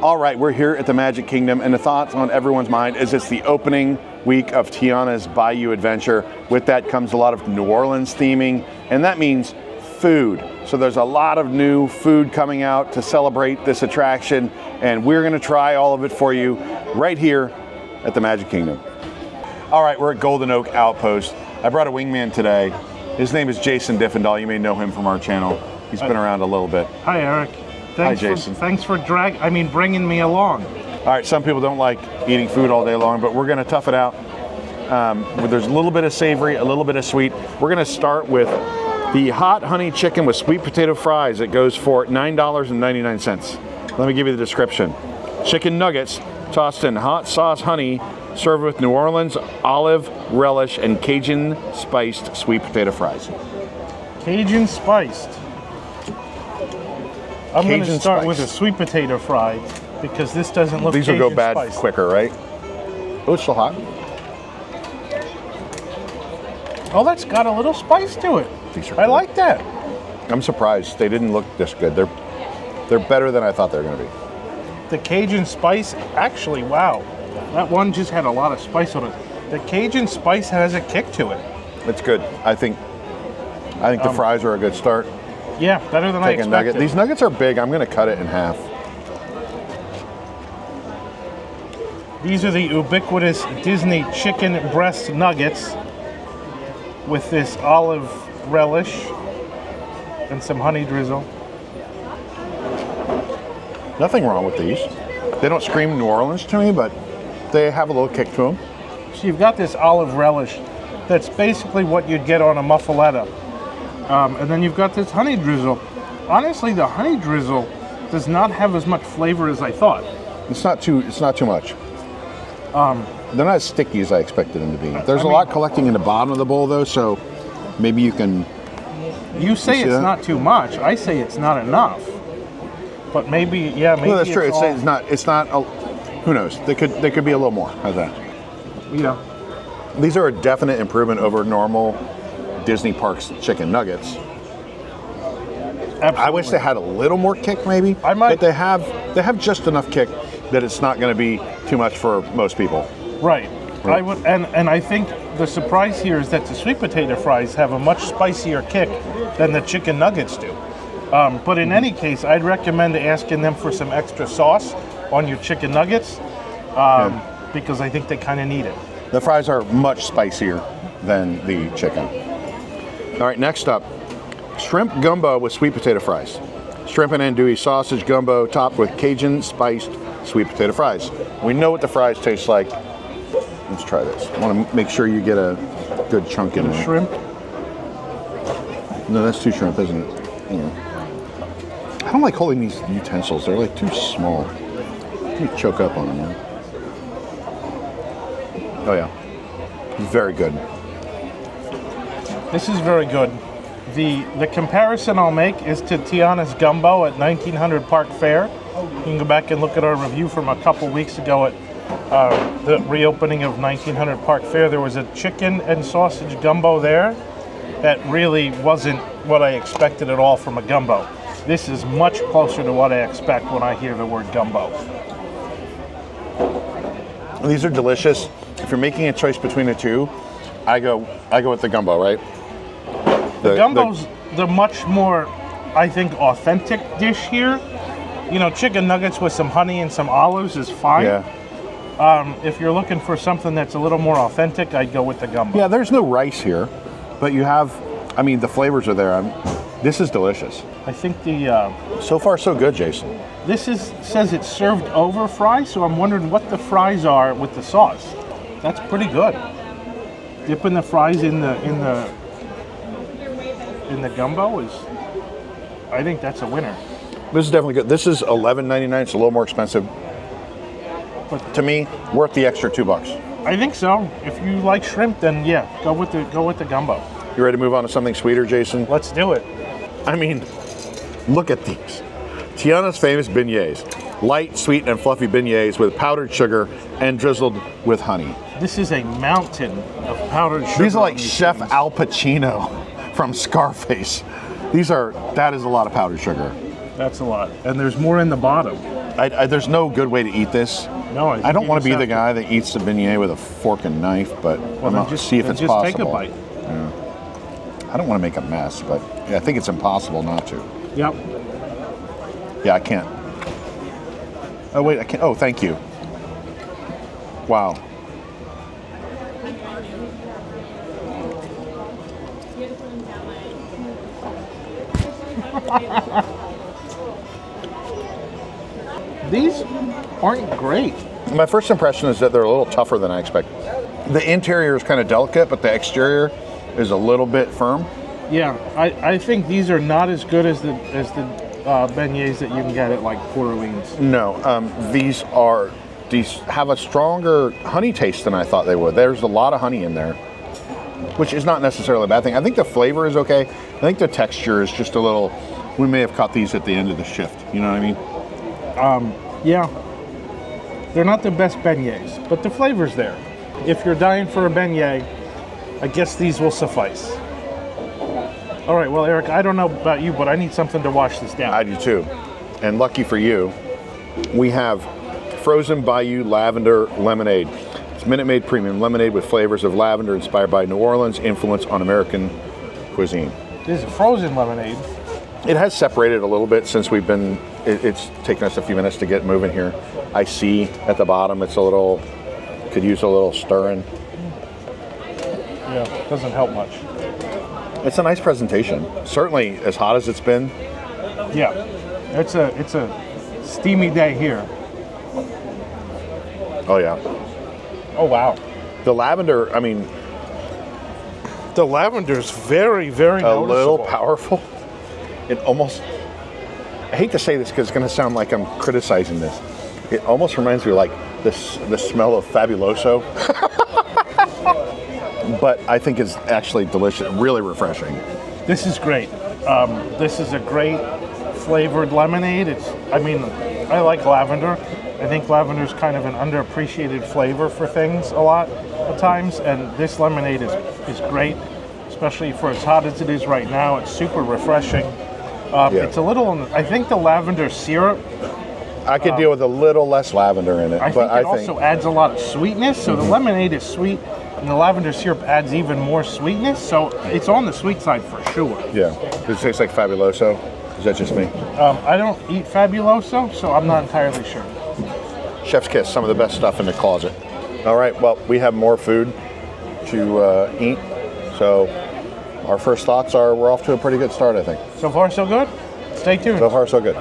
All right, we're here at the Magic Kingdom, and the thoughts on everyone's mind is it's the opening week of Tiana's Bayou adventure. With that comes a lot of New Orleans theming, and that means food. So there's a lot of new food coming out to celebrate this attraction, and we're gonna try all of it for you right here at the Magic Kingdom. All right, we're at Golden Oak Outpost. I brought a wingman today. His name is Jason Diffendahl. You may know him from our channel. He's been around a little bit. Hi, Eric. Hi, Jason. Thanks for bringing me along. All right, some people don't like eating food all day long, but we're gonna tough it out. There's a little bit of savory, a little bit of sweet. We're gonna start with the hot honey chicken with sweet potato fries. It goes for $9.99. Let me give you the description. Chicken nuggets tossed in hot sauce honey, served with New Orleans olive relish and Cajun spiced sweet potato fries. Cajun spiced. I'm going to start with a sweet potato fry because this doesn't look These will go bad spiced. quicker, right? Oh, it's still hot. Oh, that's got a little spice to it. I like that. I'm surprised they didn't look this good. They're better than I thought they were going to be. The Cajun spice, actually, wow. That one just had a lot of spice on it. The Cajun spice has a kick to it. It's good. I think the fries are a good start. Yeah, better than I expected. Nugget. These nuggets are big. I'm going to cut it in half. These are the ubiquitous Disney chicken breast nuggets with this olive relish and some honey drizzle. Nothing wrong with these. They don't scream New Orleans to me, but they have a little kick to them. So you've got this olive relish that's basically what you'd get on a muffaletta. And then you've got this honey drizzle. Honestly, the honey drizzle does not have as much flavor as I thought. It's not too much. They're not as sticky as I expected them to be. There's a lot collecting in the bottom of the bowl, though, so maybe you can... You say it's not too much. I say it's not enough. But maybe, yeah, maybe. Well, that's true. It's not. Who knows? They could be a little more. How's that? Yeah. These are a definite improvement over normal Disney parks chicken nuggets. Absolutely. I wish they had a little more kick, maybe. But they have just enough kick that it's not going to be too much for most people. Right. I would, and I think the surprise here is that the sweet potato fries have a much spicier kick than the chicken nuggets do. But in any case, I'd recommend asking them for some extra sauce on your chicken nuggets because I think they kind of need it. The fries are much spicier than the chicken. All right, next up, shrimp gumbo with sweet potato fries. Shrimp and andouille sausage gumbo topped with Cajun spiced sweet potato fries. We know what the fries taste like. Let's try this. I want to make sure you get a good chunk in there. Shrimp? No, that's two shrimp, isn't it? Yeah. I don't like holding these utensils. They're like too small. You choke up on them, man. Oh yeah, very good. This is very good. The comparison I'll make is to Tiana's Gumbo at 1900 Park Fair. You can go back and look at our review from a couple weeks ago at the reopening of 1900 Park Fair. There was a chicken and sausage gumbo there that really wasn't what I expected at all from a gumbo. This is much closer to what I expect when I hear the word gumbo. These are delicious. If you're making a choice between the two, I go with the gumbo, right? The gumbo's the much more, I think, authentic dish here. You know, chicken nuggets with some honey and some olives is fine. Yeah. If you're looking for something that's a little more authentic, I'd go with the gumbo. Yeah, there's no rice here, but you have, I mean, the flavors are there. This is delicious. I think so far, so good, Jason. This says it's served over fries, so I'm wondering what the fries are with the sauce. That's pretty good. Dipping the fries in the gumbo is, I think that's a winner. This is definitely good. This is $11.99. It's a little more expensive, but to me, worth the extra $2. I think so. If you like shrimp, then yeah, go with the gumbo. You ready to move on to something sweeter, Jason? Let's do it. I mean, look at these. Tiana's famous beignets. Light, sweet, and fluffy beignets with powdered sugar and drizzled with honey. This is a mountain of powdered sugar. These are like Chef Al Pacino from Scarface. That is a lot of powdered sugar. That's a lot. And there's more in the bottom. There's no good way to eat this. No, I don't want to be the to. guy that eats the beignet with a fork and knife, but I'm going to see if it's just possible. Take a bite. Yeah. I don't want to make a mess, but yeah, I think it's impossible not to. Yep. Yeah, I can't. Oh, wait, I can't. Oh, thank you. Wow. These aren't great. My first impression is that they're a little tougher than I expected. The interior is kind of delicate, but the exterior is a little bit firm. Yeah, I think these are not as good as the beignets that you can get at like Praline's. No, these have a stronger honey taste than I thought they would. There's a lot of honey in there, which is not necessarily a bad thing. I think the flavor is okay. I think the texture is just a little. We may have caught these at the end of the shift. You know what I mean? Yeah, they're not the best beignets, but the flavor's there. If you're dying for a beignet, I guess these will suffice. All right, well, Eric, I don't know about you, but I need something to wash this down. I do too. And lucky for you, we have frozen Bayou Lavender Lemonade. It's Minute Maid Premium lemonade with flavors of lavender inspired by New Orleans influence on American cuisine. This is frozen lemonade. It has separated a little bit since we've been, it's taken us a few minutes to get moving here. I see at the bottom it's a little, could use a little stirring. Yeah, doesn't help much. It's a nice presentation. Certainly as hot as it's been. Yeah, it's a steamy day here. Oh yeah. Oh wow. The lavender, I mean, The lavender's very, very a noticeable. little powerful. It almost, I hate to say this because it's going to sound like I'm criticizing this. It almost reminds me of like the smell of Fabuloso. But I think it's actually delicious, really refreshing. This is great. This is a great flavored lemonade. I like lavender. I think lavender is kind of an underappreciated flavor for things a lot of times, and this lemonade is great, especially for as hot as it is right now. It's super refreshing. It's a little, I think the lavender syrup, I could deal with a little less lavender in it. I think also adds a lot of sweetness. So the lemonade is sweet, and the lavender syrup adds even more sweetness. So it's on the sweet side for sure. Yeah. Does it taste like Fabuloso? Is that just me? I don't eat Fabuloso, so I'm not entirely sure. Chef's kiss, some of the best stuff in the closet. All right, well, we have more food to eat. So our first thoughts are we're off to a pretty good start, I think. So far, so good. Stay tuned. So far, so good.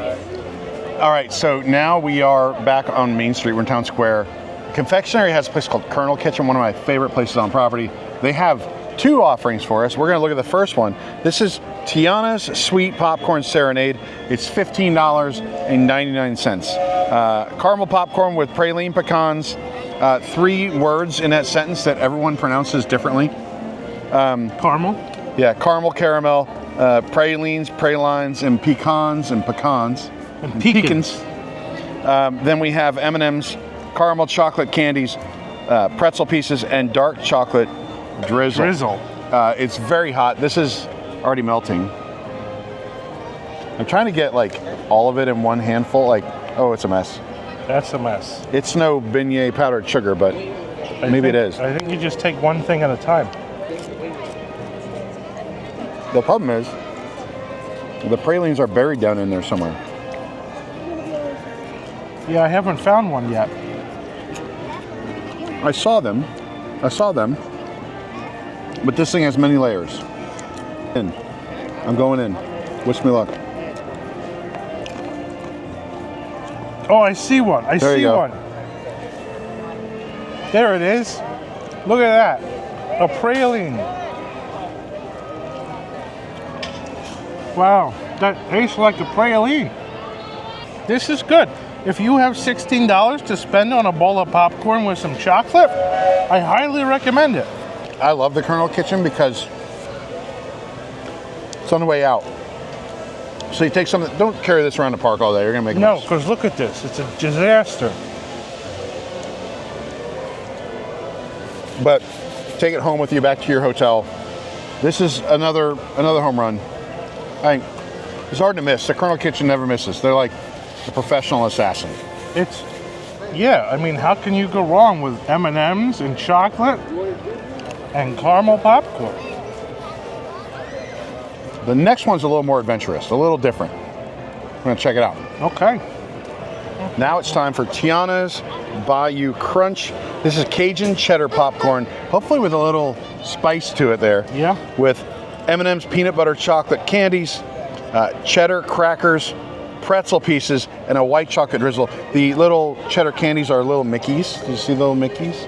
All right, so now we are back on Main Street. We're in Town Square. Confectionery has a place called Colonel Kitchen, one of my favorite places on property. They have two offerings for us. We're going to look at the first one. This is Tiana's Sweet Popcorn Serenade. It's $15.99. Caramel popcorn with praline pecans. 3 words in that sentence that everyone pronounces differently. Caramel. Yeah, caramel, caramel, pralines, pralines, and pecans. And pecans. Then we have M&M's, caramel chocolate candies, pretzel pieces, and dark chocolate drizzle. It's very hot. This is already melting. I'm trying to get like all of it in one handful. Like, oh, it's a mess. That's a mess. It's no beignet powdered sugar, but maybe it is. I think you just take one thing at a time. The problem is the pralines are buried down in there somewhere. Yeah, I haven't found one yet. I saw them, but this thing has many layers. I'm going in. Wish me luck. Oh, I see one. I There you see go. one. There it is. Look at that. A praline. Wow, that tastes like a praline. This is good. If you have $16 to spend on a bowl of popcorn with some chocolate, I highly recommend it. I love the Colonel Kitchen because it's on the way out. So you take something, don't carry this around the park all day, you're gonna make a No, mess. because look at this. It's a disaster. But take it home with you back to your hotel. This is another home run. I think it's hard to miss. The Colonel Kitchen never misses. They're like a professional assassin. It's, yeah, I mean, how can you go wrong with M&Ms and chocolate and caramel popcorn? The next one's a little more adventurous, a little different. I'm gonna check it out. Okay. Now it's time for Tiana's Bayou Crunch. This is Cajun cheddar popcorn, hopefully with a little spice to it there. Yeah. With M&M's peanut butter chocolate candies, cheddar crackers, pretzel pieces, and a white chocolate drizzle. The little cheddar candies are little Mickeys. Do you see the little Mickeys?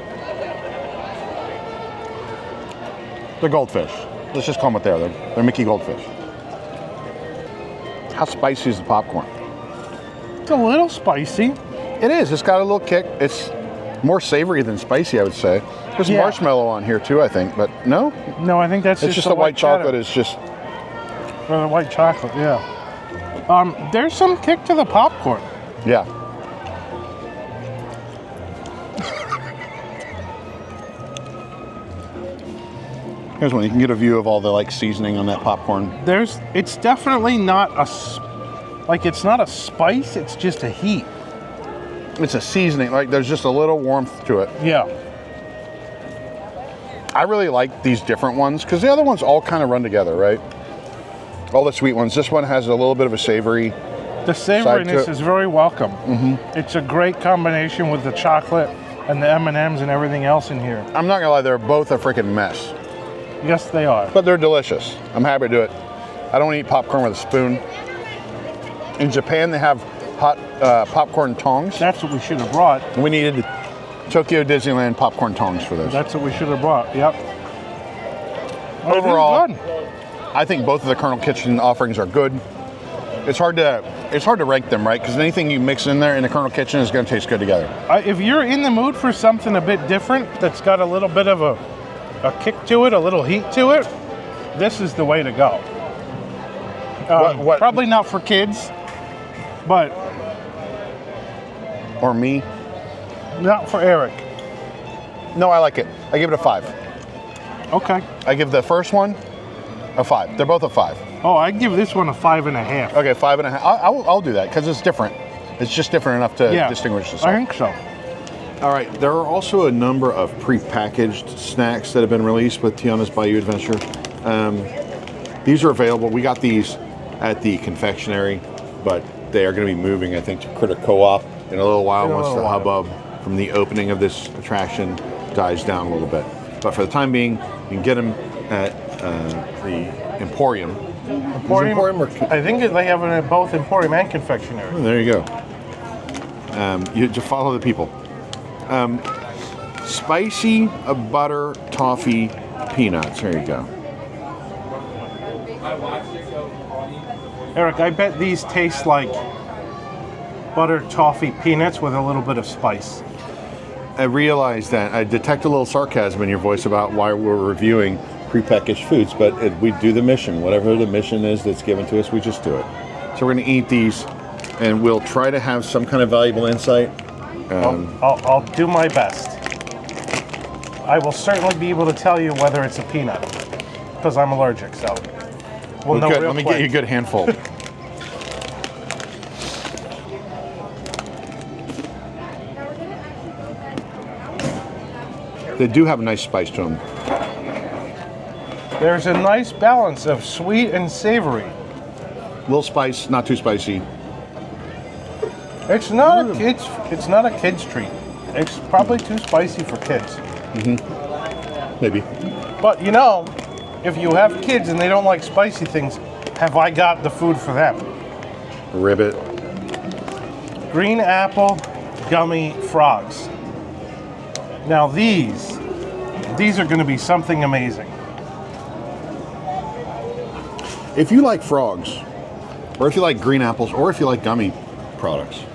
They're goldfish. Let's just call them what they are. They're Mickey goldfish. How spicy is the popcorn? It's a little spicy. It is. It's got a little kick. It's more savory than spicy, I would say. There's marshmallow on here too, I think, but no? No, I think that's It's just the white chocolate is just... Or the white chocolate, yeah. There's some kick to the popcorn. Yeah. Here's one. You can get a view of all the like seasoning on that popcorn. It's definitely not it's not a spice, it's just a heat. It's a seasoning. Like there's just a little warmth to it. Yeah. I really like these different ones because the other ones all kind of run together, right? All the sweet ones. This one has a little bit of a savory. The savoriness is very welcome. Mm-hmm. It's a great combination with the chocolate and the M&Ms and everything else in here. I'm not gonna lie, they're both a freaking mess. Yes, they are. But they're delicious. I'm happy to do it. I don't eat popcorn with a spoon. In Japan, they have hot popcorn tongs. That's what we should have brought. We needed Tokyo Disneyland popcorn tongs for this. That's what we should have brought. Yep. Overall, I think both of the Colonel Kitchen offerings are good. It's hard to rank them, right? Because anything you mix in there in the Colonel Kitchen is going to taste good together. If you're in the mood for something a bit different, that's got a little bit of a kick to it, a little heat to it, this is the way to go. Probably not for kids, but... Or me? Not for Eric. No, I like it. I give it a 5. Okay. I give the first one a 5. They're both a 5. Oh, I give this one a 5.5. Okay, 5.5. I'll do that because it's different. It's just different enough to distinguish the I think so. All right, there are also a number of pre-packaged snacks that have been released with Tiana's Bayou Adventure. These are available. We got these at the confectionery, but they are going to be moving, I think, to Critter Co-op in a little while once the hubbub from the opening of this attraction dies down a little bit. But for the time being, you can get them at the Emporium. Emporium I think they have it at both Emporium and confectionery. Oh, there you go. You just follow the people. Spicy butter toffee peanuts. There you go. Eric, I bet these taste like butter toffee peanuts with a little bit of spice. I realize that. I detect a little sarcasm in your voice about why we're reviewing prepackaged foods, but we do the mission. Whatever the mission is that's given to us, we just do it. So we're going to eat these, and we'll try to have some kind of valuable insight. I'll do my best. I will certainly be able to tell you whether it's a peanut, because I'm allergic, so we'll know good. real Let me quick. get you a good handful. They do have a nice spice to them. There's a nice balance of sweet and savory. Little spice, not too spicy. It's not a kid's treat. It's probably too spicy for kids. Maybe. But you know, if you have kids and they don't like spicy things, have I got the food for them? Ribbit. Green apple gummy frogs. Now these are going to be something amazing. If you like frogs, or if you like green apples, or if you like gummy products.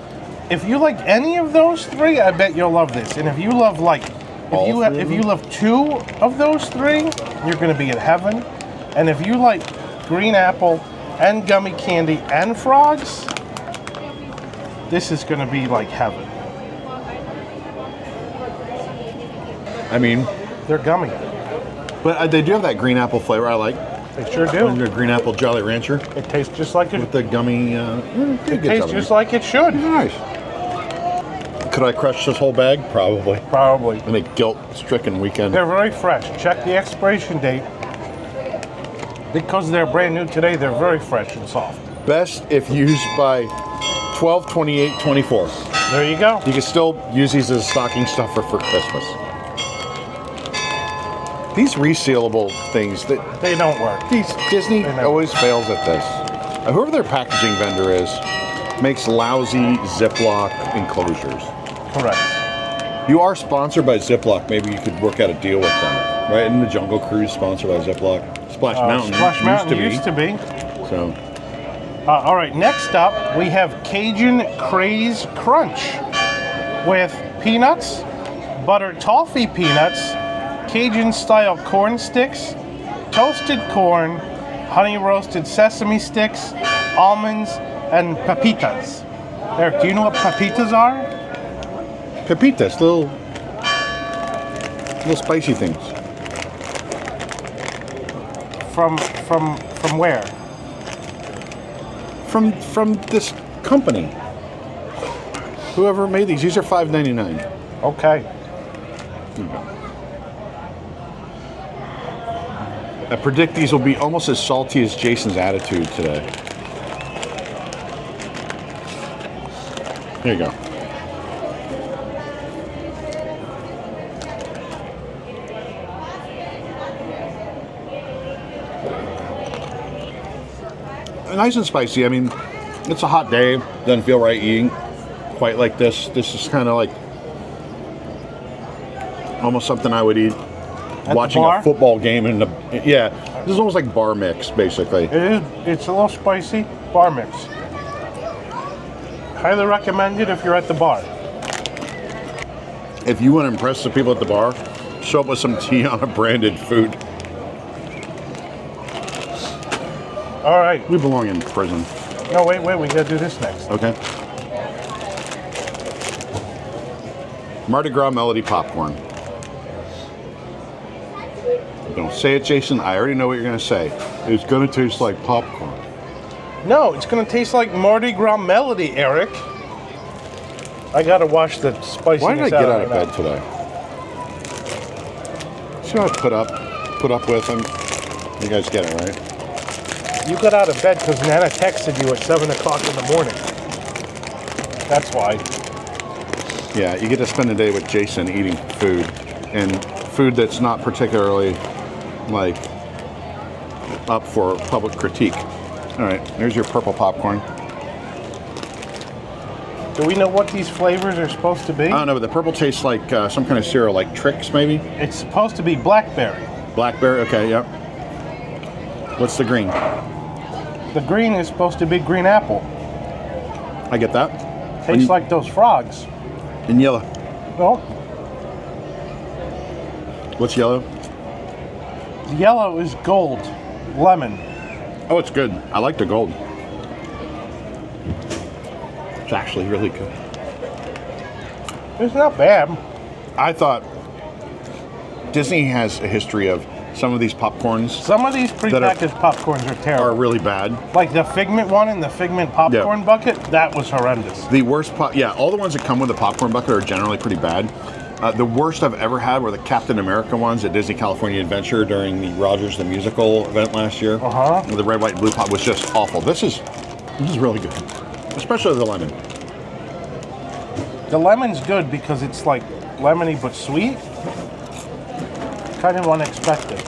If you like any of those three, I bet you'll love this. And if you love if you love 2 of those 3, you're going to be in heaven. And if you like green apple and gummy candy and frogs, this is going to be like heaven. I mean, they're gummy. But they do have that green apple flavor I like. They sure do. And the green apple Jolly Rancher. It tastes just like it. With the gummy. It tastes just like it should. Nice. Could I crush this whole bag? Probably. Probably. In a guilt-stricken weekend. They're very fresh. Check the expiration date. Because they're brand new today, they're very fresh and soft. Best if used by 12, 28, 24. There you go. You can still use these as a stocking stuffer for Christmas. These resealable things, They don't work. Disney always fails at this. Whoever their packaging vendor is, makes lousy Ziploc enclosures. Correct. You are sponsored by Ziploc. Maybe you could work out a deal with them, right? Isn't the Jungle Cruise sponsored by Ziploc? Splash Mountain. Splash Mountain used to be. So. All right, next up we have Cajun Craze Crunch with peanuts, buttered toffee peanuts, Cajun style corn sticks, toasted corn, honey roasted sesame sticks, almonds, and pepitas. Eric, do you know what pepitas are? Pepitas, little spicy things. From where? From this company. Whoever made these are $5.99. Okay. I predict these will be almost as salty as Jason's attitude today. Here you go. Nice and spicy. I mean, it's a hot day. Doesn't feel right eating quite like this. This is kind of like almost something I would eat watching a football game in the this is almost like bar mix basically. It is. It's a little spicy. Bar mix. Highly recommended if you're at the bar. If you want to impress the people at the bar, show up with some Tiana branded food. All right. We belong in prison. No, wait, we gotta do this next. Okay. Mardi Gras Melody popcorn. Don't say it, Jason. I already know what you're going to say. It's going to taste like popcorn. No, it's gonna taste like Mardi Gras Melody, Eric. I gotta wash the spiciness. Why did I get out of bed today? See what I put up with? You guys get it, right? You got out of bed because Nana texted you at 7 o'clock in the morning. That's why. Yeah, you get to spend the day with Jason eating food, and food that's not particularly like up for public critique. All right, there's your purple popcorn. Do we know what these flavors are supposed to be? I don't know, but the purple tastes like some kind of cereal, like Trix maybe? It's supposed to be blackberry. Blackberry, okay, yep. What's the green? The green is supposed to be green apple. I get that. Tastes like those frogs. And yellow. Well, what's yellow? Yellow is gold. Lemon. Oh, it's good. I like the gold. It's actually really good. It's not bad. I thought Disney has a history of some of these popcorns. Some of these prepackaged popcorns are terrible. Are really bad. Like the Figment one in the Figment popcorn bucket, that was horrendous. The worst all the ones that come with the popcorn bucket are generally pretty bad. The worst I've ever had were the Captain America ones at Disney California Adventure during the Rogers the Musical event last year. The red, white, and blue pop was just awful. This is really good, especially the lemon. The lemon's good because it's like lemony but sweet. Kind of unexpected.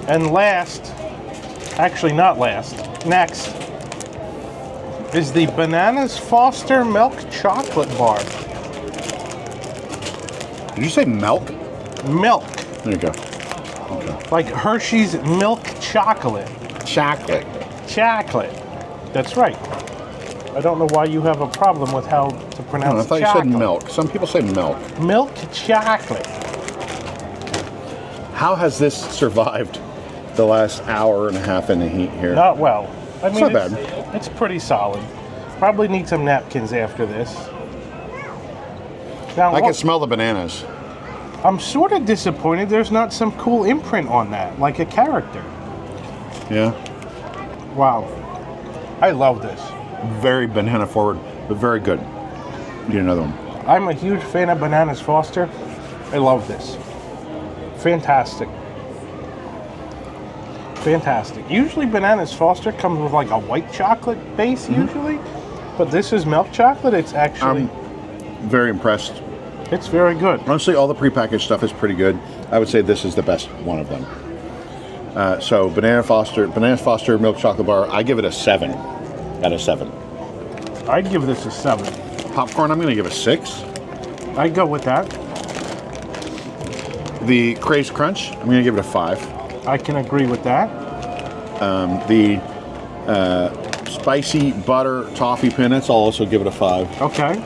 And last, actually not last, next is the Bananas Foster Milk Chocolate Bar. Did you say milk? Milk. There you go. Okay. Like Hershey's milk chocolate. Chocolate. Chocolate. That's right. I don't know why you have a problem with how to pronounce I thought chocolate. You said milk. Some people say milk. Milk chocolate. How has this survived the last hour and a half in the heat here? Not well. I mean, it's not bad. It's pretty solid. Probably need some napkins after this. Now, I can smell the bananas. I'm sort of disappointed there's not some cool imprint on that, like a character. Yeah. Wow. I love this. Very banana forward, but very good. Need another one. I'm a huge fan of Bananas Foster. I love this. Fantastic. Fantastic. Usually Bananas Foster comes with like a white chocolate base usually, but this is milk chocolate. It's actually... Very impressed. It's very good. Honestly, all the prepackaged stuff is pretty good. I would say this is the best one of them. So Bananas Foster milk chocolate bar, I give it a 7 out of 7. I'd give this a 7. Popcorn, I'm going to give a 6. I'd go with that. The Craze Crunch, I'm going to give it a 5. I can agree with that. The Spicy Butter Toffee Peanuts, I'll also give it a 5. Okay.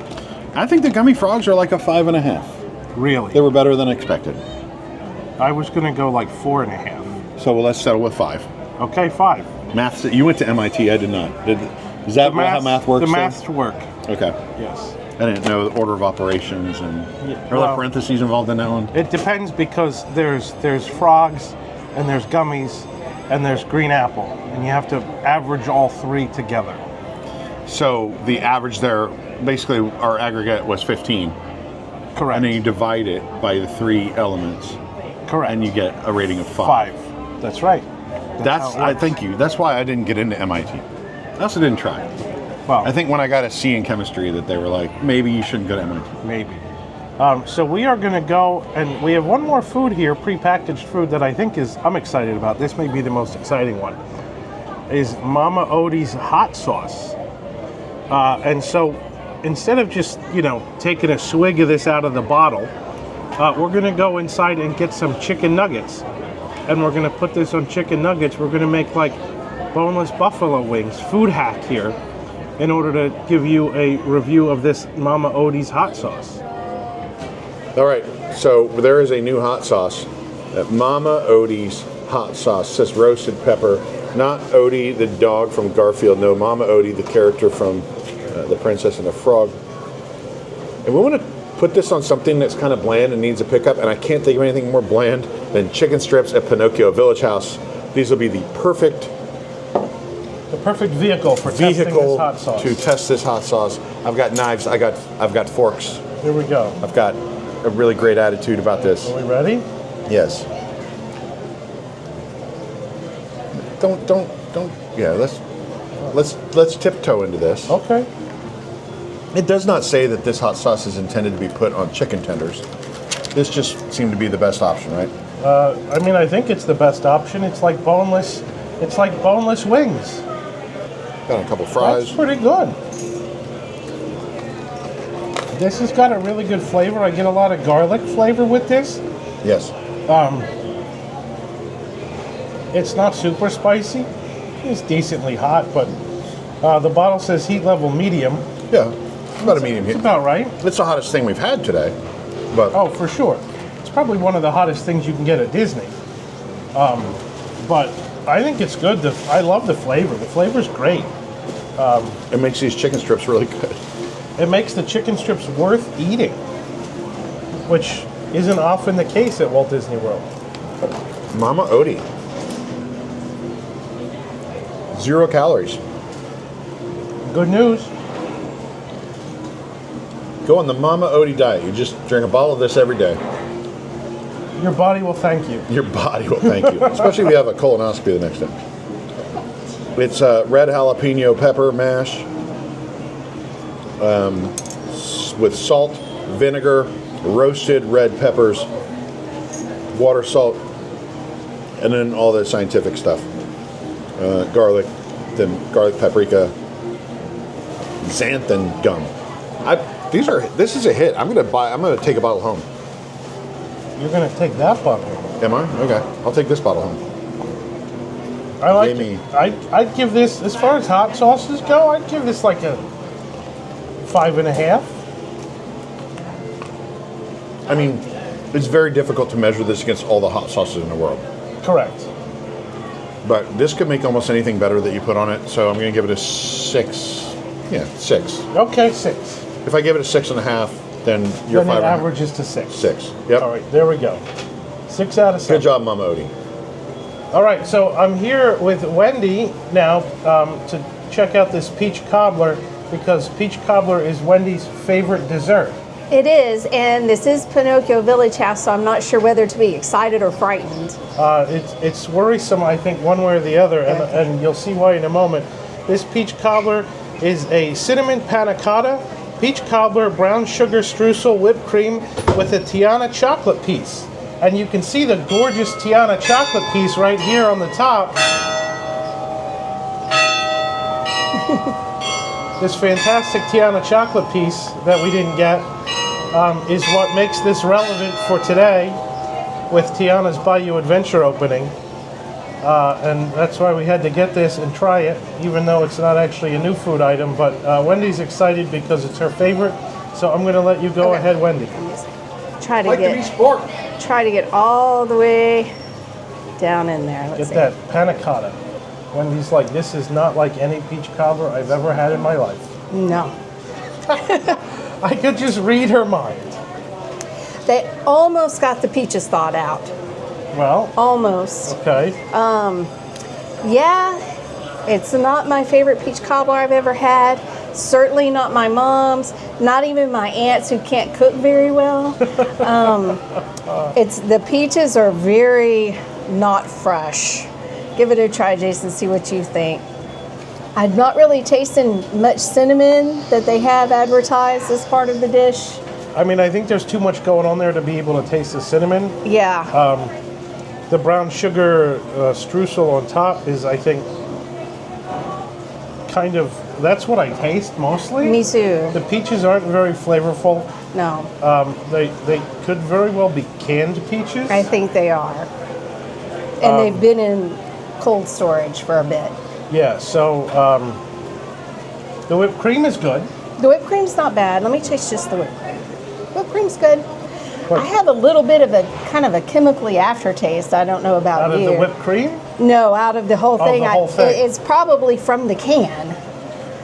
I think the Gummi Frogs are like a 5.5. Really? They were better than expected. I was going to go like 4.5. So let's settle with 5. Okay, 5. Math, you went to MIT, I did not. Is that how math works? The then? maths work. Okay. Yes. I didn't know the order of operations and are there well, parentheses involved in that one? It depends because there's frogs and there's gummies and there's green apple, and you have to average all three together. So the average there, basically our aggregate was 15. Correct. And then you divide it by the 3 elements. Correct. And you get a rating of 5. That's right. Thank you. That's why I didn't get into MIT. I also didn't try. Well, I think when I got a C in chemistry that they were like, maybe you shouldn't go to MIT. maybe. So we are going to go, and we have one more food here, prepackaged food that I think I'm excited about. This may be the most exciting one. Is Mama Odie's hot sauce. And so instead of just, taking a swig of this out of the bottle, we're going to go inside and get some chicken nuggets. And we're going to put this on chicken nuggets. We're going to make like boneless buffalo wings, food hack here, in order to give you a review of this Mama Odie's hot sauce. All right, so there is a new hot sauce. Mama Odie's hot sauce. It says roasted pepper. Not Odie, the dog from Garfield. No, Mama Odie, the character from The Princess and the Frog. And we want to put this on something that's kind of bland and needs a pickup, and I can't think of anything more bland than chicken strips at Pinocchio Village House. These will be the perfect vehicle for testing this hot sauce. To test this hot sauce. I've got knives. I've got forks. Here we go. I've got a really great attitude about this. Are we ready? Yes. Don't. Yeah, let's tiptoe into this. Okay. It does not say that this hot sauce is intended to be put on chicken tenders. This just seemed to be the best option, right? I think it's the best option. It's like boneless. It's like boneless wings. Got a couple fries. That's pretty good. This has got a really good flavor. I get a lot of garlic flavor with this. Yes. It's not super spicy. It's decently hot, but the bottle says heat level medium. Yeah, about a medium heat. It's about right. It's the hottest thing we've had today. But oh, for sure. It's probably one of the hottest things you can get at Disney. But I think it's good. I love the flavor. The flavor's great. It makes these chicken strips really good. It makes the chicken strips worth eating, which isn't often the case at Walt Disney World. Mama Odie. 0 calories. Good news. Go on the Mama Odie diet. You just drink a bottle of this every day. Your body will thank you. Your body will thank you. Especially if you have a colonoscopy the next day. It's red jalapeno pepper mash with salt, vinegar, roasted red peppers, water, salt, and then all the scientific stuff. Garlic, then garlic paprika, xanthan gum. This is a hit. I'm gonna take a bottle home. You're gonna take that bottle. Am I? Okay. I'll take this bottle home. I like it. I'd give this, as far as hot sauces go, I'd give this like a 5.5. I mean, it's very difficult to measure this against all the hot sauces in the world. Correct. But this could make almost anything better that you put on it, so I'm going to give it a 6. Yeah, 6. Okay, 6. If I give it a 6.5, then you're 5.5. Then it averages to 6. 6. Yep. All right, there we go. 6 out of 7. Good job, Mama Odie. All right, so I'm here with Wendy now to check out this peach cobbler. because peach cobbler is Wendy's favorite dessert. It is, and this is Pinocchio Village House, so I'm not sure whether to be excited or frightened. It's worrisome, I think, one way or the other, and you'll see why in a moment. This peach cobbler is a cinnamon panna cotta, peach cobbler, brown sugar streusel, whipped cream with a Tiana chocolate piece. And you can see the gorgeous Tiana chocolate piece right here on the top. This fantastic Tiana chocolate piece that we didn't get is what makes this relevant for today with Tiana's Bayou Adventure opening. And that's why we had to get this and try it, even though it's not actually a new food item. But Wendy's excited because it's her favorite. So I'm going to let you go ahead, Wendy. Try to get all the way down in there. Let's see. That panna cotta. Wendy's like, this is not like any peach cobbler I've ever had in my life. No. I could just read her mind. They almost got the peaches thawed out. Well, Almost. okay. Yeah, it's not my favorite peach cobbler I've ever had. Certainly not my mom's. Not even my aunt's, who can't cook very well. The peaches are very not fresh. Give it a try, Jason. See what you think. I'm not really tasting much cinnamon that they have advertised as part of the dish. I mean, I think there's too much going on there to be able to taste the cinnamon. Yeah. The brown sugar streusel on top is, I think, kind of, that's what I taste mostly. Me too. The peaches aren't very flavorful. No. They could very well be canned peaches. I think they are. And they've been in cold storage for a bit. Yeah, so the whipped cream is good. The whipped cream's not bad. Let me taste just the whipped cream. Whipped cream's good. What? I have a little bit of a kind of a chemically aftertaste. I don't know about Out of you. the whipped cream? No, out of the whole Oh, thing. the whole thing. It's probably from the can.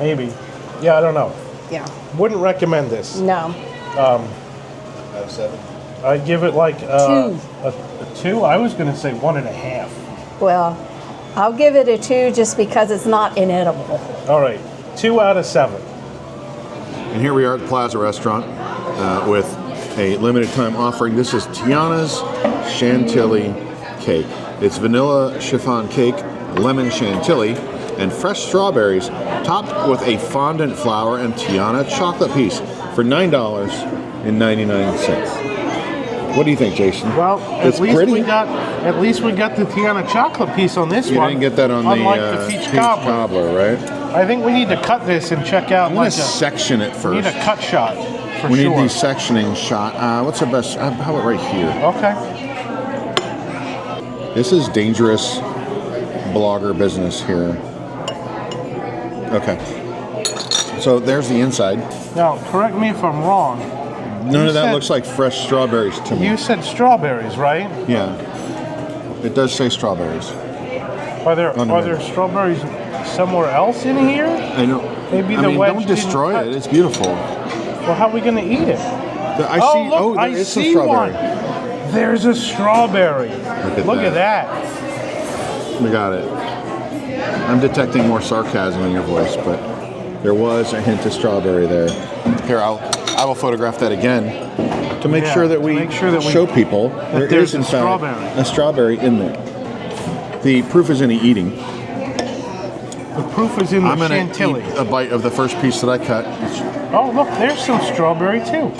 Maybe. Yeah, I don't know. Yeah. Wouldn't recommend this. No. Out of 7. I'd give it like 2. a 2. I was going to say 1.5. Well, I'll give it a 2 just because it's not inedible. All right, 2 out of 7. And here we are at the Plaza Restaurant with a limited time offering. This is Tiana's Chantilly cake. It's vanilla chiffon cake, lemon chantilly, and fresh strawberries topped with a fondant flour and Tiana chocolate piece for $9.99. What do you think, Jason? Well, It's at least pretty. we got the Tiana chocolate piece on this You one. didn't get that on unlike the peach peach cobbler. cobbler, right? I think we need to cut this and check out I'm going like to section it we need first. a cut shot for We sure. need the sectioning shot. What's the best? How about right here? Okay. This is dangerous blogger business here. Okay. So there's the inside. Now, correct me if I'm wrong. None You of that said- looks like fresh strawberries to me. You said strawberries, right? Yeah. It does say strawberries. Are there On the menu. strawberries somewhere else in here? I know. Maybe I the mean, wedge don't destroy didn't it. cut- It's beautiful. Well, how are we going to eat it? I Oh, see. look, There I is some see strawberry. one. There's a strawberry. Look at that. We got it. I'm detecting more sarcasm in your voice, but there was a hint of strawberry there. Here, I will photograph that again to make Yeah, sure that to we make sure that we- show people there there's is in a fact strawberry. a strawberry in there. The proof is in the eating. The proof is in the I'm going to chantilly. eat a bite of the first piece that I cut. Oh, look, there's some strawberry too.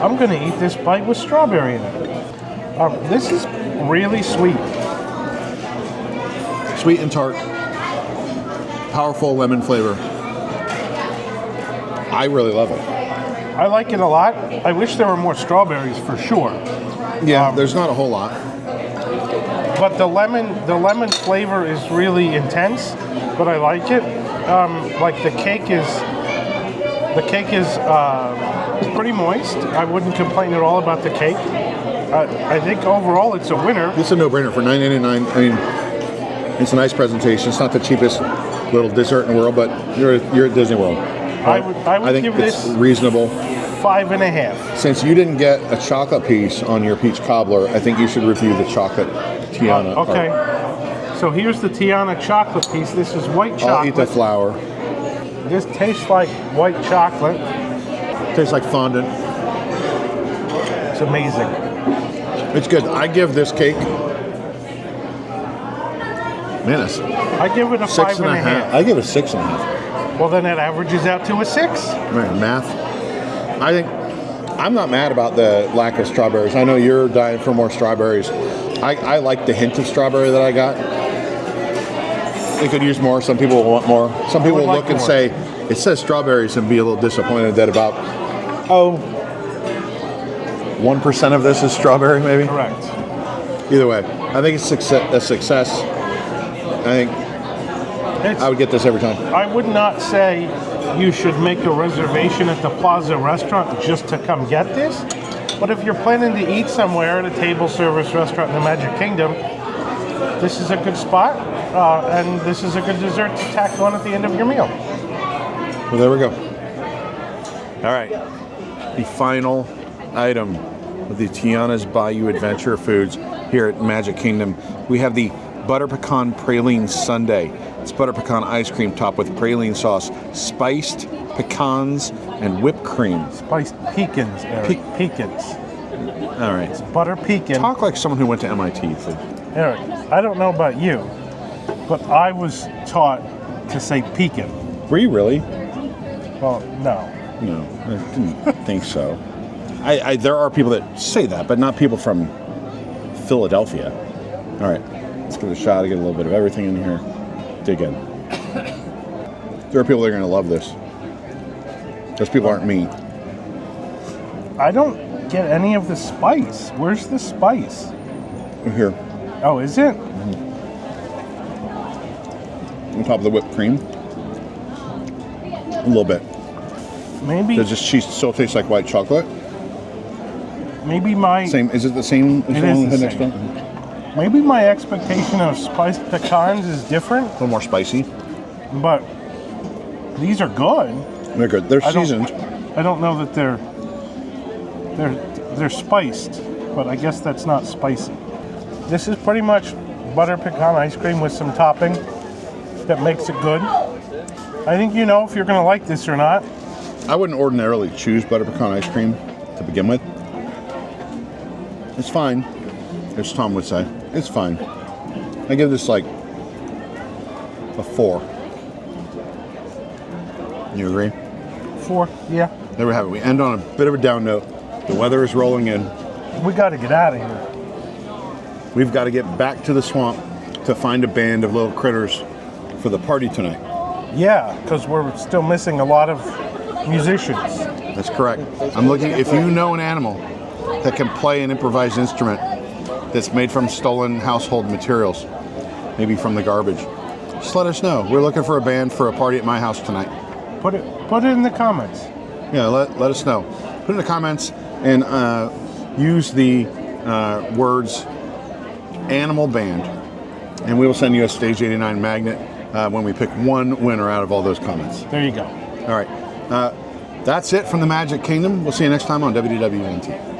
I'm going to eat this bite with strawberry in it. This is really sweet. Sweet and tart. Powerful lemon flavor. I really love it. I like it a lot. I wish there were more strawberries for sure. Yeah, there's not a whole lot. But the lemon flavor is really intense, but I like it. Like the cake is pretty moist. I wouldn't complain at all about the cake. I think overall it's a winner. It's a no-brainer for $9.99. I mean, it's a nice presentation. It's not the cheapest little dessert in the world, but you're at Disney World. I would think give it's this reasonable. 5.5. Since you didn't get a chocolate piece on your peach cobbler, I think you should review the chocolate Tiana. Okay. part. So here's the Tiana chocolate piece. This is white chocolate. I'll eat the flour. This tastes like white chocolate. Tastes like fondant. It's amazing. It's good. I give this cake, man, it's I give it a 5.5. I give it a 6.5. Well, then that averages out to a 6. Right, math. I think I'm not mad about the lack of strawberries. I know you're dying for more strawberries. I like the hint of strawberry that I got. They could use more. Some people will want more. Some people will like look and more. say, it says strawberries, and be a little disappointed that about, 1% of this is strawberry, maybe? Correct. Either way, I think it's a success. I think I would get this every time. I would not say you should make a reservation at the Plaza restaurant just to come get this. But if you're planning to eat somewhere at a table service restaurant in the Magic Kingdom, this is a good spot. And this is a good dessert to tack on at the end of your meal. Well, there we go. All right. The final item of the Tiana's Bayou Adventure Foods here at Magic Kingdom. We have the Butter Pecan Praline Sundae. It's butter pecan ice cream topped with praline sauce, spiced pecans, and whipped cream. Spiced pecans, Eric. Pecans. All right. Butter pecan. Talk like someone who went to MIT, please. Eric, I don't know about you, but I was taught to say pecan. Were you really? Well, no. No, I didn't think so. There are people that say that, but not people from Philadelphia. All right, let's give it a shot. I get a little bit of everything in here. Dig in. There are people that are going to love this. Those people aren't me. I don't get any of the spice. Where's the spice? Here, Oh, is it? on top of the whipped cream. A little bit. Maybe. Does this cheese still taste like white chocolate? Maybe my. Same. Is it the same? It is the same. Maybe my expectation of spiced pecans is different, A little more spicy. but these are good. They're good. They're I don't- seasoned. I don't know that they're spiced, but I guess that's not spicy. This is pretty much butter pecan ice cream with some topping that makes it good. I think you know if you're going to like this or not. I wouldn't ordinarily choose butter pecan ice cream to begin with. It's fine, as Tom would say. It's fine. I give this like a 4. You agree? 4, yeah. There we have it. We end on a bit of a down note. The weather is rolling in. We got to get out of here. We've got to get back to the swamp to find a band of little critters for the party tonight. Yeah, because we're still missing a lot of musicians. That's correct. I'm looking, if you know an animal that can play an improvised instrument that's made from stolen household materials, maybe from the garbage, just let us know. We're looking for a band for a party at my house tonight. Put it in the comments. Yeah, let us know. Put it in the comments and use the words animal band, and we will send you a Stage 89 magnet when we pick one winner out of all those comments. There you go. All right. That's it from the Magic Kingdom. We'll see you next time on WDWNT.